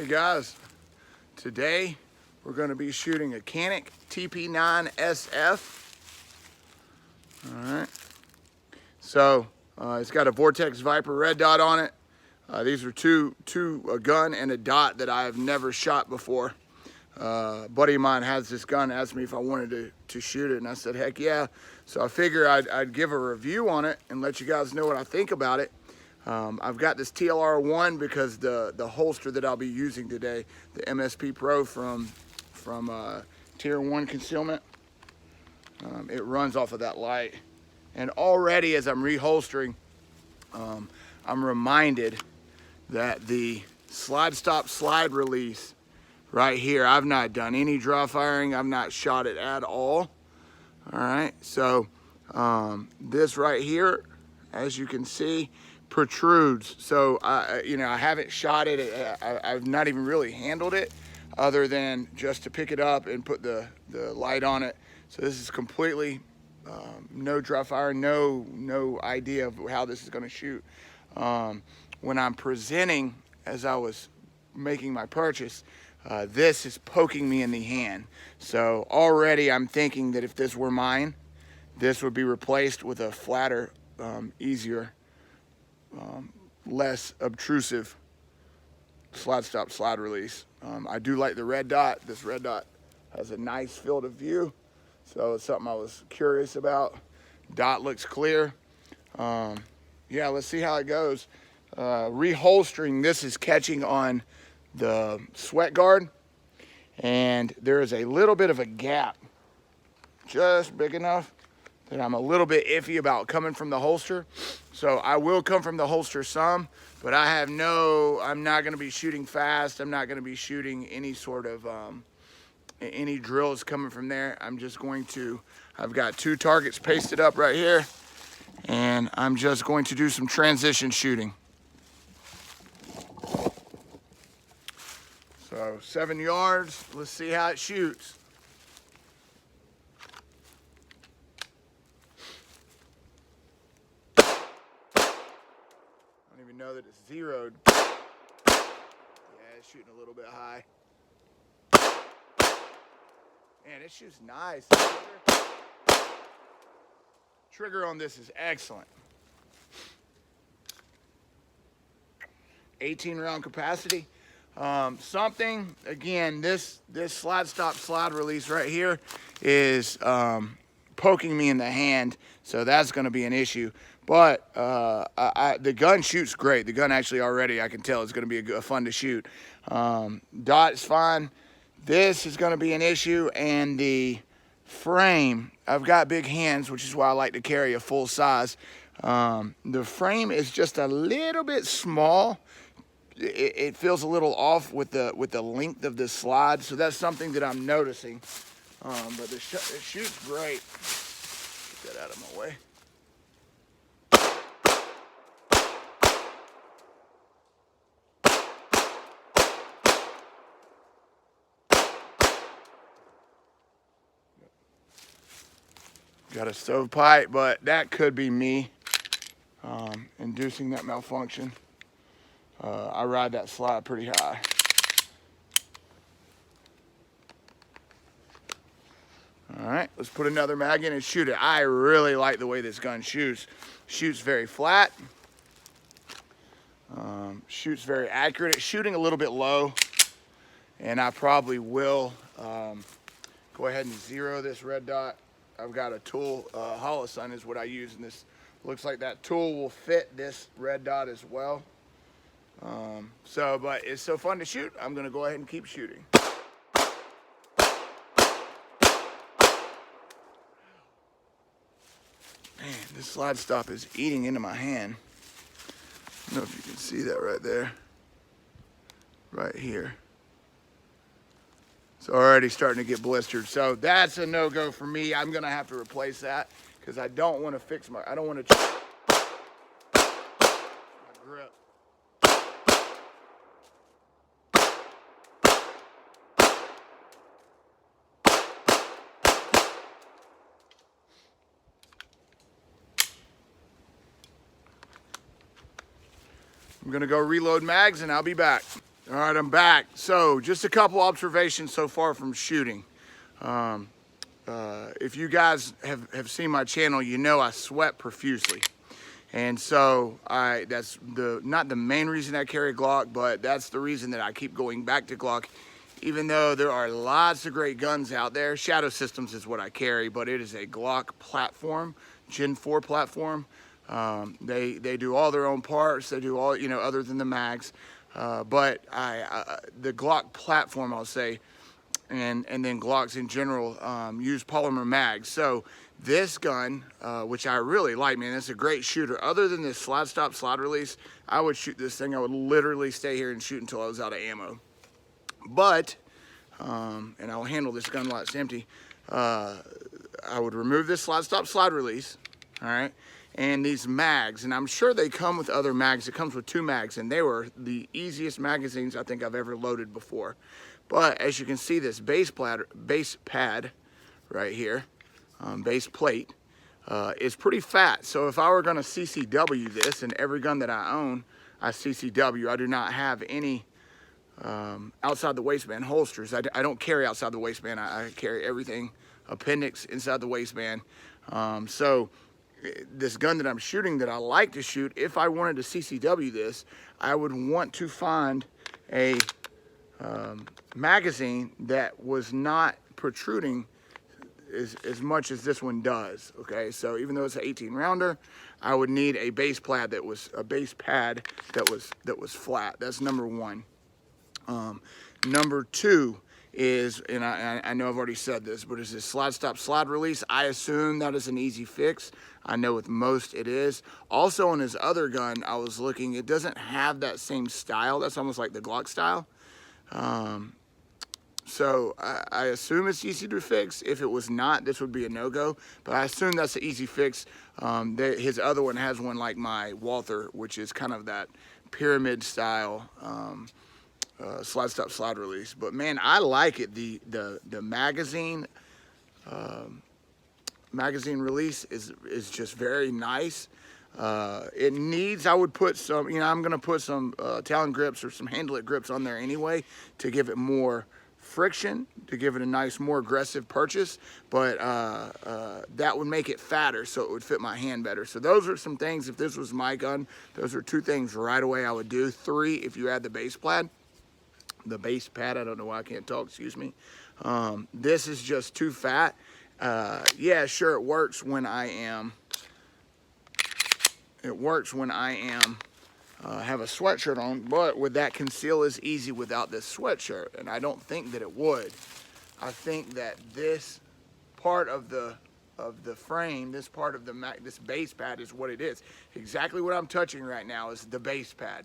Hey guys, today we're going to be shooting a Canik TP9sf. Alright, so it's got a Vortex Viper red dot on it. These are a gun and a dot that I have never shot before. A buddy of mine has this gun, asked me if I wanted to shoot it, and I said heck yeah. So I figure I'd give a review on it and let you guys know what I think about it. I've got this TLR1 because the holster that I'll be using today, the MSP Pro from Tier 1 Concealment, it runs off of that light. And already as I'm reholstering, I'm reminded that the slide stop slide release right here, I've not done any dry firing, I've not shot it at all. All right, so this right here, as you can see, protrudes. So I haven't shot it. I've not even really handled it other than just to pick it up and put the light on it. So this is completely no dry fire, no idea of how this is going to shoot. When I'm presenting, as I was making my purchase, this is poking me in the hand. So already I'm thinking that if this were mine, this would be replaced with a flatter, easier, less obtrusive slide stop slide release. I do like the red dot. This red dot has a nice field of view, so it's something I was curious about. Dot looks clear. Yeah, let's see how it goes. Reholstering, this is catching on the sweat guard, and there is a little bit of a gap, just big enough that I'm a little bit iffy about coming from the holster. So I will come from the holster some, but I'm not gonna be shooting fast. I'm not gonna be shooting any sort of, any drills coming from there. I've got 2 targets pasted up right here, and I'm just going to do some transition shooting. So 7 yards, let's see how it shoots. I don't even know that it's zeroed. Yeah, it's shooting a little bit high. Man, it shoots nice. Trigger on this is excellent. 18 round capacity. Something, again, this slide stop slide release right here is poking me in the hand, so that's going to be an issue. But the gun shoots great. The gun actually already, I can tell, is going to be fun to shoot. Dot is fine. This is going to be an issue, and the frame, I've got big hands, which is why I like to carry a full size. The frame is just a little bit small. It feels a little off with the length of the slide, so that's something that I'm noticing. But it shoots great. Get that out of my way. Got a stovepipe, but that could be me inducing that malfunction. I ride that slide pretty high. All right, let's put another mag in and shoot it. I really like the way this gun shoots. Shoots very flat. Shoots very accurate. It's shooting a little bit low, and I probably will go ahead and zero this red dot. I've got a tool, Holosun is what I use, and this looks like that tool will fit this red dot as well. But it's so fun to shoot, I'm gonna go ahead and keep shooting. Man, this slide stop is eating into my hand. I don't know if you can see that right there. Right here. It's already starting to get blistered. So that's a no-go for me. I'm gonna have to replace that because I don't want to I don't want to my grip. I'm gonna go reload mags and I'll be back. All right, I'm back. So just a couple observations so far from shooting. If you guys have seen my channel, you know I sweat profusely. And so that's not the main reason I carry Glock, but that's the reason that I keep going back to Glock. Even though there are lots of great guns out there, Shadow Systems is what I carry, but it is a Glock platform, Gen 4 platform. They do all their own parts. They do all, other than the mags. But the Glock platform, I'll say, and then Glocks in general use polymer mags. So this gun, which I really like, man, it's a great shooter. Other than this slide stop, slide release, I would shoot this thing. I would literally stay here and shoot until I was out of ammo. But, and I'll handle this gun while it's empty, I would remove this slide stop, slide release, all right, and these mags, and I'm sure they come with other mags. It comes with 2 mags, and they were the easiest magazines I think I've ever loaded before. But as you can see, this base pad right here, base plate, is pretty fat. So if I were going to CCW this, and every gun that I own, I CCW, I do not have any outside the waistband holsters. I don't carry outside the waistband. I carry everything appendix inside the waistband. So this gun that I'm shooting that I like to shoot, if I wanted to CCW this, I would want to find a magazine that was not protruding as much as this one does. Okay, so even though it's an 18 rounder, I would need a base pad that was flat. That's number one. Number 2 is, and I know I've already said this, but is this slide stop, slide release. I assume that is an easy fix. I know with most it is. Also on his other gun, I was looking, it doesn't have that same style. That's almost like the Glock style. So I assume it's easy to fix. If it was not, this would be a no-go, but I assume that's an easy fix. His other one has one like my Walther, which is kind of that pyramid style slide stop, slide release. But man, I like it. The magazine release is just very nice. It needs, I would put some, I'm gonna put some Talon grips or some handlet grips on there anyway to give it more friction, to give it a nice, more aggressive purchase, but that would make it fatter, so it would fit my hand better. So those are some things, if this was my gun, those are 2 things right away I would do. 3, if you add the base pad, I don't know why I can't talk, excuse me. This is just too fat. Yeah, sure, it works when I am have a sweatshirt on, but would that conceal as easy without this sweatshirt? And I don't think that it would. I think that this part of the frame, this part of this base pad is what it is. Exactly what I'm touching right now is the base pad.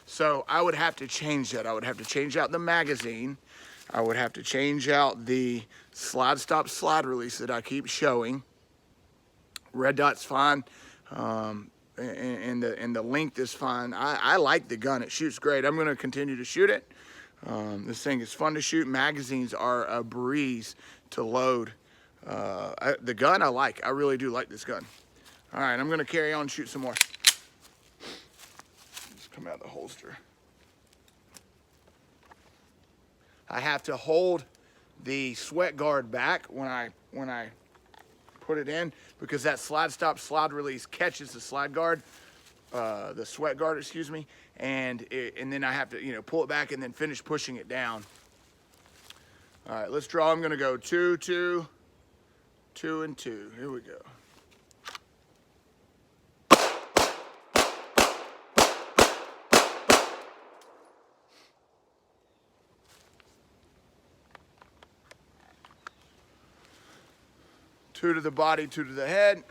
So I would have to change that. I would have to change out the magazine. I would have to change out the slide stop, slide release that I keep showing. Red dot's fine. And the length is fine. I like the gun. It shoots great. I'm going to continue to shoot it. This thing is fun to shoot. Magazines are a breeze to load. The gun I like. I really do like this gun. All right, I'm going to carry on and shoot some more. Just come out of the holster. I have to hold the sweat guard back when I put it in, because that slide stop, slide release catches the slide guard, the sweat guard, excuse me, and then I have to, pull it back and then finish pushing it down. All right, let's draw. I'm going to go 2, 2, 2, and 2. Here we go. Two to the body, 2 to the head.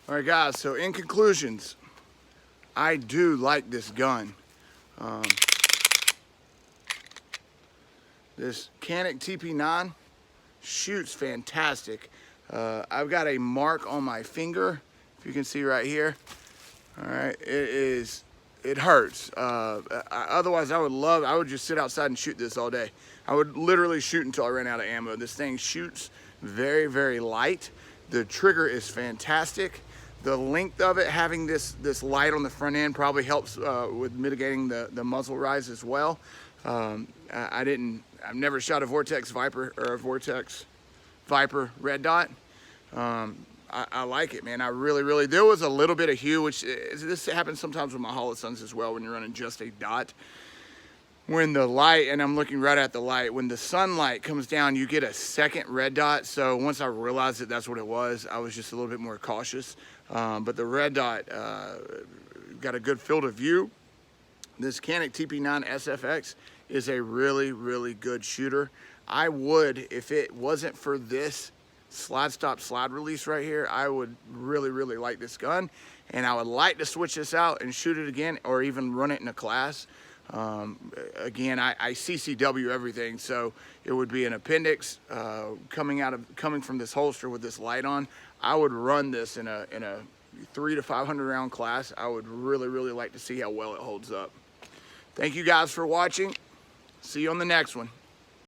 All right, guys, so in conclusions, I do like this gun. This Canik TP9 shoots fantastic. I've got a mark on my finger, if you can see right here. All right, it hurts. Otherwise, I would just sit outside and shoot this all day. I would literally shoot until I ran out of ammo. This thing shoots very, very light. The trigger is fantastic. The length of it, having this light on the front end probably helps with mitigating the muzzle rise as well. I've never shot a Vortex Viper or a Vortex Viper red dot. I like it, man. I really, there was a little bit of hue, which this happens sometimes with my Holosuns as well when you're running just a dot. When the light, and I'm looking right at the light, when the sunlight comes down, you get a second red dot. So once I realized that that's what it was, I was just a little bit more cautious. But the red dot got a good field of view. This Canik TP9sfx is a really good shooter. I would, if it wasn't for this slide stop slide release right here, I would really like this gun, and I would like to switch this out and shoot it again, or even run it in a class. Again, I CCW everything, so it would be an appendix coming from this holster with this light on. I would run this in a 300 to 500 round class. I would really like to see how well it holds up. Thank you guys for watching. See you on the next one.